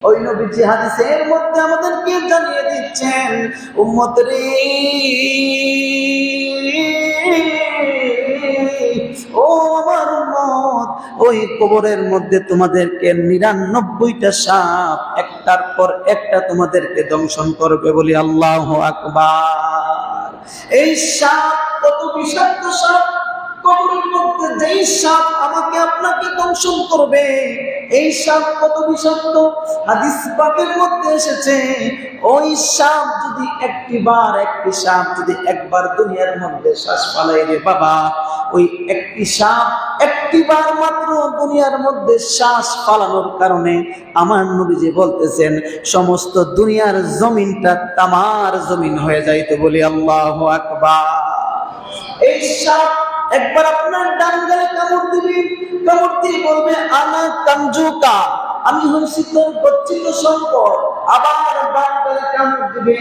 ওই নবীজি হাদিসের মধ্যে আমাদেরকে জানিয়ে দিচ্ছেন, উম্মত রে, ও আমার উম্মত, ওই কবরের মধ্যে তোমাদেরকে ৯৯টা সাপ একটার পর একটা তোমাদেরকে দংশন করবে, বলি আল্লাহু আকবার। এই সাপ কত বিষাক্ত সাপ! কবরের মধ্যে যেই সাপ আমাকে আপনাকে দংশন করবে, এই সাপ কত বিষাক্ত! হাদিস পাকের মধ্যে এসেছে, ওই সাপ যদি একটি সাপ যদি একবার দুনিয়ার মধ্যে শ্বাস ফালাই রে বাবা, ওই একটি সাপ একটিবার মাত্র দুনিয়ার মধ্যে শ্বাস ফালানোর কারণে আমার নবীজি বলতেছেন সমস্ত দুনিয়ার জমিনটা তামার জমিন হয়ে যাইতে, বলি আল্লাহু আকবার। এই সাপ একবার আপনার ডান গালে কামড় দিবে, কামড় দিয়ে বলবে আনা কাঞ্জুকা, আমি হচ্ছি তোর গচ্ছিত সম্পদ। আবার বাম গালে কামড় দিবে,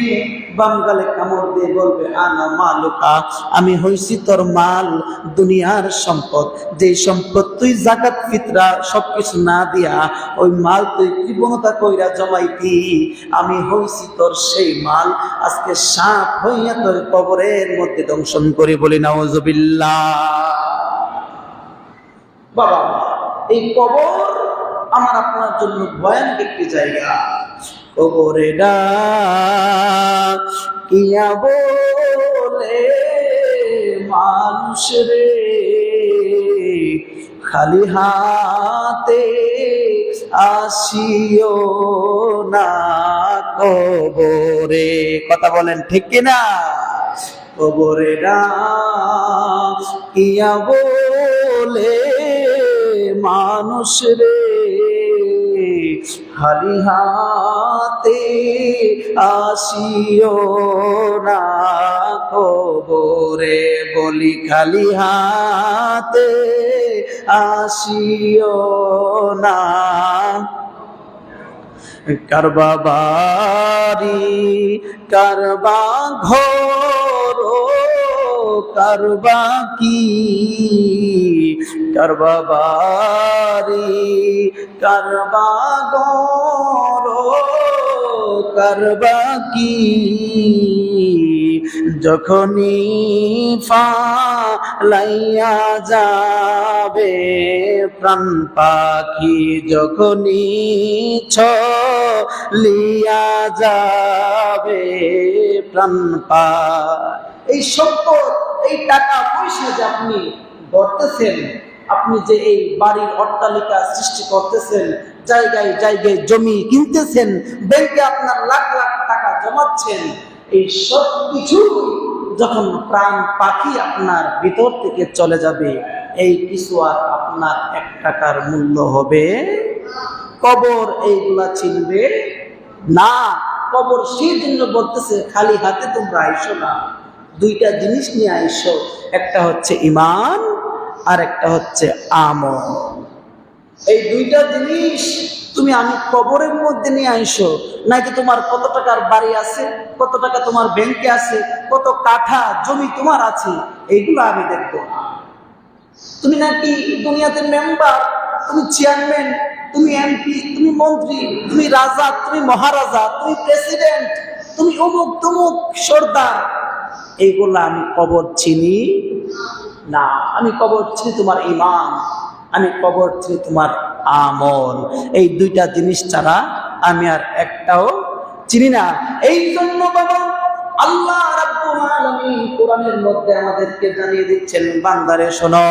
বাম গালে কামড় দিয়ে বলবে আনা মালুকা, আমি হইছি তোর মাল, দুনিয়ার সম্পদ। যেই সম্পদ তুই যাকাত ফিতরা সবকিছু না দিয়া ওই মাল তুই কৃপণতা কইরা জমাইতি, আমি হইছি তোর সেই মাল। আজকে সাপ হইয়া তোর কবরের মধ্যে দংশন করে, বলি নাউজুবিল্লাহ। বাবা, এই কবর আমার আপনার জন্য ভয়ানক একটি জায়গা। কবরে ডাকিয়া বলে মানুষ রে, খালি হাতে আসিও না কবরে। কথা বলেন ঠিক কিনা? কবরে ডাকিয়া বলে মানুষ রে, খালি হাতে আসিও না কবরে, বলি খালি হাতে আসিও না। কারবা বাড়ি কারবা ঘর, কারবা কি, কারবা বাড়ি কারবা ঘর, কারবা কি, যখনই ফালাইয়া যাবে প্রাণ পাখি, যখনই ছলিয়া যাবে প্রাণ পাখি। এই সম্পদ, এই টাকা পয়সা যে আপনি গড়তেছেন, আপনি যে এই বাড়ির অট্টালিকা সৃষ্টি করতেছেন, জায়গায় জায়গায় জমি কিনতেছেন, ব্যাংকে আপনার লাখ লাখ টাকা জমাচ্ছেন, এই সব কিছু যখন প্রাণ পাখি আপনার ভিতর থেকে চলে যাবে, এই কিছু আর আপনার 1 টাকার মূল্য হবে? কবর এইগুলা চিনবে না। কবর সেই জন্য বলতেছে খালি হাতে তোমরা আইসো না, 2টা জিনিস নিয়ে আইসো, একটা হচ্ছে ঈমান আর একটা হচ্ছে আমল। এই 2টা জিনিস তুমি আমি কবরের মধ্যে নিয়ে আইসো, নাকি তোমার কত টাকার বাড়ি আছে, কত টাকা তোমার ব্যাংকে আছে, কত কাঠা জমি তোমার আছে, এইগুলো আমি দেখবো না। তুমি নাকি দুনিয়াতে মেম্বার, তুমি চেয়ারম্যান, তুমি এমপি, তুমি মন্ত্রী, তুমি রাজা, তুমি মহারাজা, তুমি প্রেসিডেন্ট, তুমি অমুক তমুক সর্দার, এইগুলা আমি কবর চিনি না। আমি কবর চিনি তোমার ঈমান, আমি কবর চিনি তোমার আমল। এই 2টা জিনিস ছাড়া আমি আর একটাও চিনি না। এই জন্য বাবা, আল্লাহ রাব্বুল আলামিন কোরআনের মধ্যে আমাদেরকে জানিয়ে দিচ্ছেন, বান্দারে শোনো,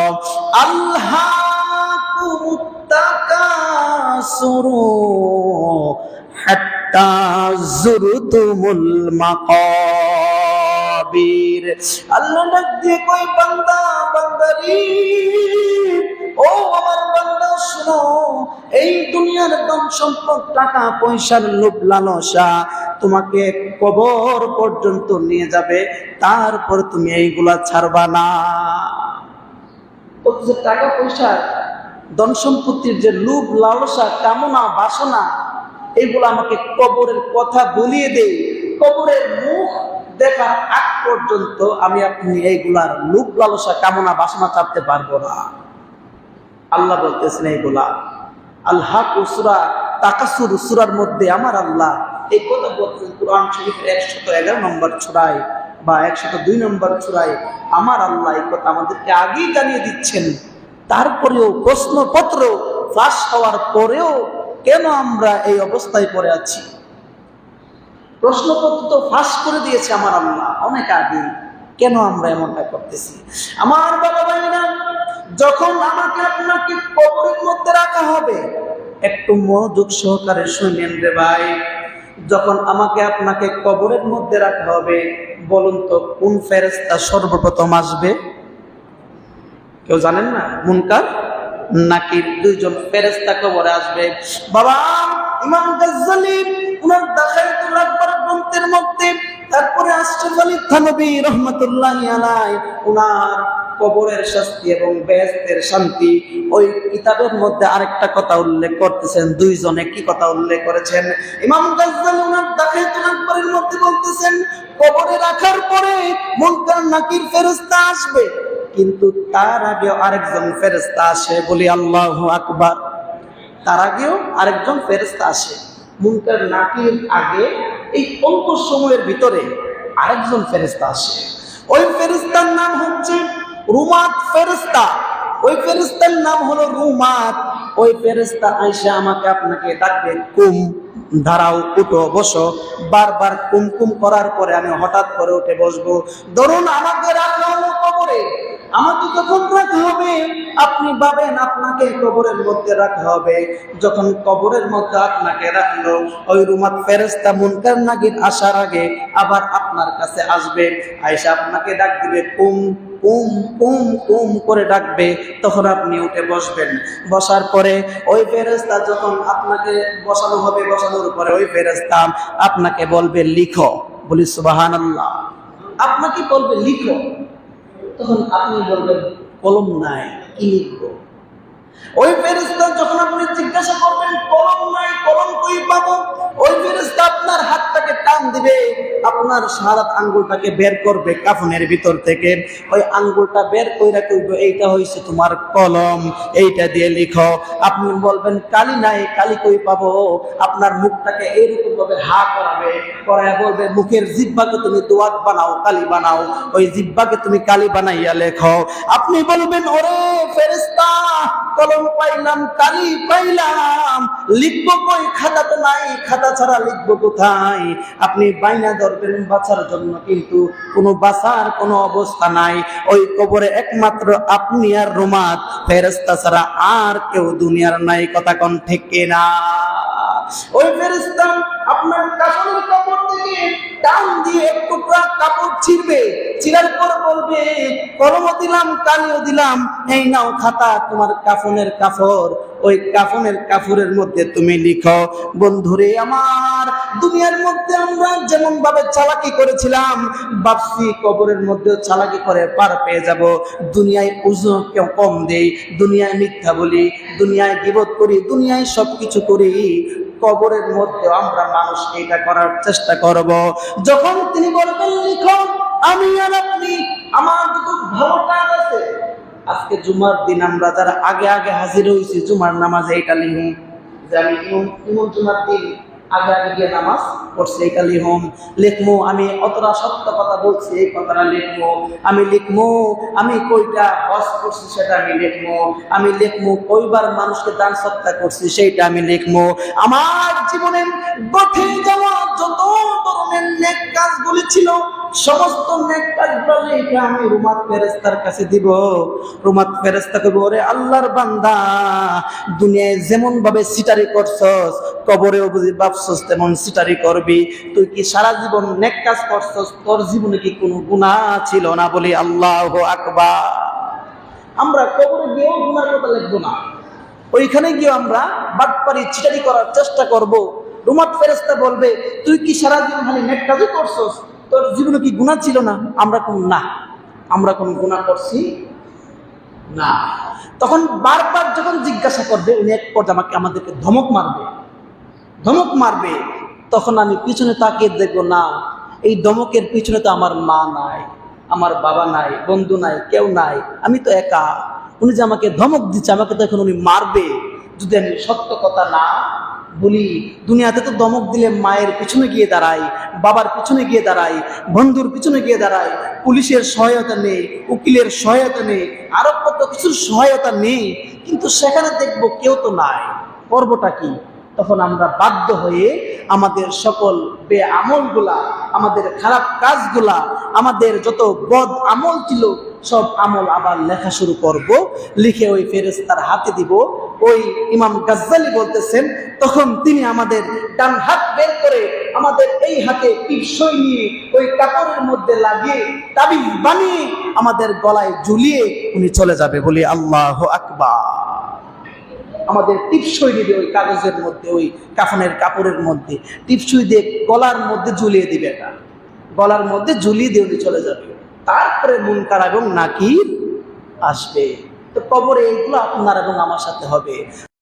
আল্লাহকুমুত তাকাসুরু হাত্তা যুরতুমুল মাকাবির। আল্লাহ ডাক দিয়ে কই, বান্দা বান্দারি, ও আমার বান্দা শোনো, এই দুনিয়ার ধন সম্পদ টাকা পয়সার লোভ লালসা তোমাকে কবর পর্যন্ত নিয়ে যাবে, তারপর তুমি এইগুলা ছাড়বা না। টাকা পয়সা ধন সম্পত্তির যে লোভ লালসা কামনা বাসনা, এইগুলো আমাকে কবরের কথা বলিয়ে দেয়। কবরের মুখ দেখার আগ পর্যন্ত আমি আপনি এইগুলার লোভ লালসা কামনা বাসনা চাপতে পারবো না। আল্লাহ বলতেছেন এইগুলা। আল্লাহ সূরা তাকাসুর সূরার মধ্যে আমার আল্লাহ এই কথা বলছেন কুরআন শরীফের 111 নম্বর সূরায় বা 102 নম্বর সূরায়। আমার আল্লাহ এই কথা আমাদেরকে আগেই জানিয়ে দিচ্ছেন। তারপরেও প্রশ্নপত্র ফাঁস হওয়ার পরেও কেন আমরা এই অবস্থায় পড়ে আছি? প্রশ্নপত্র তো ফাঁস করে দিয়েছে আমার আল্লাহ অনেক আগে, কেন আমরা এমনটা করতেছি? আমার বাবা ভাইরা, যখন আমাকে আপনাকে কবরের মধ্যে রাখা হবে, একটু মনোযোগ সহকারে শুনেন রে ভাই। যখন আমাকে আপনাকে কবরের মধ্যে রাখা হবে, বলুন তো কোন ফেরেশতা সর্বপ্রথম আসবে? কেউ জানেন না? মুনকার নাকির দুইজন ফেরেশতা কবরে আসবে। বাবা ইমাম গাজ্জালী উনার দাখাইতুল আকবার গ্রন্থের মধ্যে, তারপরে আশরাফ আলী থানভী রহমাতুল্লাহি আলাইহি উনার কবরের শাস্তি এবং বেহেশতের শান্তি ওই কিতাবের মধ্যে আরেকটা কথা উল্লেখ করতেছেন। দুইজনে কি কথা উল্লেখ করেছেন? ইমাম গাজ্জালী উনার দাখাইতুল আকবরের মধ্যে বলতেছেন, কবরে রাখার পরে মুনকার নাকির ফেরেশতা আসবে, কিন্তু তার আগেও আরেকজন ফেরেশতা আসে। বলি আল্লাহু আকবার। তার আগেও আরেকজন ফেরেশতা আসে। মুনকার নাকির আগে এই অল্প সময়ের ভিতরে আরেকজন ফেরেশতা আসে। ওই ফেরেশতার নাম হচ্ছে রুমাত ফেরেশতা। ওই ফেরেশতার নাম হলো রুমাত। ওই ফেরেশতা আয়েশা আমাকে আপনাকে ডাকবে, কুম, দাঁড়াও, উঠো, বসো। বারবার কুমকুম করার পরে আমি হঠাৎ করে উঠে বসবো। ধরুন আমাকে রাখা হলো কবরে, আমাকে যখন রাখা হবে, আপনি ভাবেন আপনাকে কবরের মধ্যে রাখা হবে। যখন কবরের মধ্যে আপনাকে রাখলো, ওই রুমাত ফেরেশতা মুনকার নাকির আসার আগে আবার আপনার কাছে আসবে, আয়েশা আপনাকে ডাক দিবে, কুম কুম কুম কুম করে ডাকবে। তখন আপনি উঠে বসবেন। বসার পরে ওই ফেরেশতা যখন আপনাকে বসানো হবে, বসানোর পরে ওই ফেরেশতা আপনাকে বলবে লিখো। বলি সুবহানাল্লাহ। আপনাকে বলবে লিখো। তখন আপনি বলবেন কলম নাই, কি লিখবো? ওই ফেরেশতা যখন আপনি জিজ্ঞাসা করবেন কলম নাই, কলম কই পাবো, ওই ফেরেশতা আপনার হাতটাকে টান দিবে, আপনার শাহাদাত আঙ্গুলটাকে বের করবে কাফনের ভিতর থেকে। ওই আঙ্গুলটা বের কইরা কইবে, এইটা হইছে তোমার কলম, এইটা দিয়ে লিখো। আপনি বলবেন কালি নাই, কালি কই পাবো? আপনার মুখটাকে এইরকম ভাবে হা করাবে, করায় বলবে মুখের জিহ্বাকে তুমি দোয়াত বানাও, কালি বানাও। ওই জিহ্বাকে তুমি কালি বানাইয়া লেখো। আপনি বলবেন ওরে ফেরেশতা, কলম পাইলাম, কালি পাইলাম, লিখবো কই? খাতা তো নাই, খাতা ছাড়া লিখবো কোথায়? আপনি বাইনা ধরবেন বাঁচার জন্য, কিন্তু কোনো বাঁচার কোনো অবস্থা নাই। ওই কবরে একমাত্র আপনি আর রুমাত ফেরেশতা ছাড়া আর কেউ দুনিয়ার নাই। কথা কোন ঠিক কিনা? ওই ফেরেশতা আপনার কাফনের কাপড় থেকে টান দিয়ে এক টুকরা কাপড় ছিঁড়বে, ছিঁড়ার পর বলবে কলমও দিলাম, কালিও দিলাম, এই নাও খাতা, তোমার কাফনের কাপড়। ওই কাফনের কাপড়ের মধ্যে তুমি লিখো। বন্ধুরে আমার, দুনিয়ার মধ্যে আমরা যেমন ভাবে চালাকি করেছিলাম, ভাবছি কবরের মধ্যে চালাকি করে পার পেয়ে যাব। দুনিয়ায় ওজন কম দেই, দুনিয়ায় মিথ্যা বলি, দুনিয়ায় গীবত করি, দুনিয়ায় সবকিছু করি, কবরের মধ্যে আমরা মানুষ এটা করার চেষ্টা করব। যখন তিনি বলবেন লিখো, আমি আর আপনি, আমার দুটো ভালো কাজ আছে। আজকে জুমার দিন আমরা যারা আগে আগে হাজির হয়েছি জুমার নামাজে, এটা লিখুন যে আমি ইমাম জুমার দিন আগে আগে গিয়ে নামাজ পড়ছি, এটা লিখমো। আমি অতটা সত্য কথা বলছি, এই কথাটা লিখমো। আমি লিখমো আমি কইটা হজ করছি, সেটা আমি লিখমো। আমি লিখমো কইবার মানুষকে দান সৎকার করছি, সেইটা আমি লিখমো। আমার জীবনে ঘটে যাওয়া যত ধরনের নেক কাজগুলি ছিল, সমস্ত নেক কাজগুলো লিখে আমি রুমাত ফেরেশতার কাছে দিব। রুমাত ফেরেশতা কইবে, ওরে আল্লাহর বান্দা, দুনিয়ায় যেমন ভাবে সিটারি করছস, কবরেও বুঝি ভাবছস তেমন সিটারি করবি। তুই কি সারা জীবন নেক কাজ করছস? তোর জীবনে কি কোনো গুনাহ ছিল না? বলি আল্লাহু আকবার। আমরা কবরে গিয়েও গুনার কথা লিখবো না, ওইখানে গিয়ে আমরা বাটপারি চিটারি করার চেষ্টা করব। রুমাত ফেরেশতা বলবে, তুই কি সারা জীবন খালি নেক কাজই করছস? তোর জীবনে কি গুনাহ ছিল না? আমরা কোন গুনাহ করছি না। তখন বারবার যখন জিজ্ঞাসা করবে, উনি এক পর্যায়ে আমাদেরকে ধমক মারবে। তখন আমি পিছনে তাকিয়ে দেখবো, না, এই ধমকের পিছনে তো আমার মা নাই, আমার বাবা নাই, বন্ধু নাই, কেউ নাই, আমি তো একা। উনি যে আমাকে ধমক দিচ্ছে, আমাকে তো এখন উনি মারবে যদি আমি সত্য কথা না বলি দুনিয়াতে তো দমক দিলে মায়ের পিছনে গিয়ে দাঁড়াই, বাবার পিছনে গিয়ে দাঁড়াই, বন্ধুর পিছনে গিয়ে দাঁড়াই, পুলিশের সহায়তা নেই, উকিলের সহায়তা নেই, আরো কত কিছুর সহায়তা নেই, কিন্তু সেখানে দেখবো কেউ তো নাই, করবোটা কি? তখন আমরা বাধ্য হয়ে আমাদের সকল বেআমলগুলা, আমাদের খারাপ কাজগুলা, আমাদের যত বদ আমল ছিল সব আমল আবার লেখা শুরু করব, লিখে ওই ফেরেশতার হাতে দিব। ওই ইমাম গাজ্জালী বলতেছেন, তখন তিনি আমাদের ডান হাত বের করে আমাদের এই হাতে টিপসই নিয়ে ওই কাপড়ের মধ্যে লাগিয়ে তাবিজ বানিয়ে আমাদের গলায় ঝুলিয়ে উনি চলে যাবে। বলি আল্লাহু আকবার। আমাদের টিপসই দিবে ওই কাগজের মধ্যে, ওই কাফনের কাপড়ের মধ্যে টিপসই দিয়ে গলার মধ্যে ঝুলিয়ে দিবে, এটা গলার মধ্যে ঝুলিয়ে দিয়ে উনি চলে যাবে। তারপরে মুনকার এবং নাকির আসবে। তো কবরে এইগুলো আপনার এবং আমার সাথে হবে।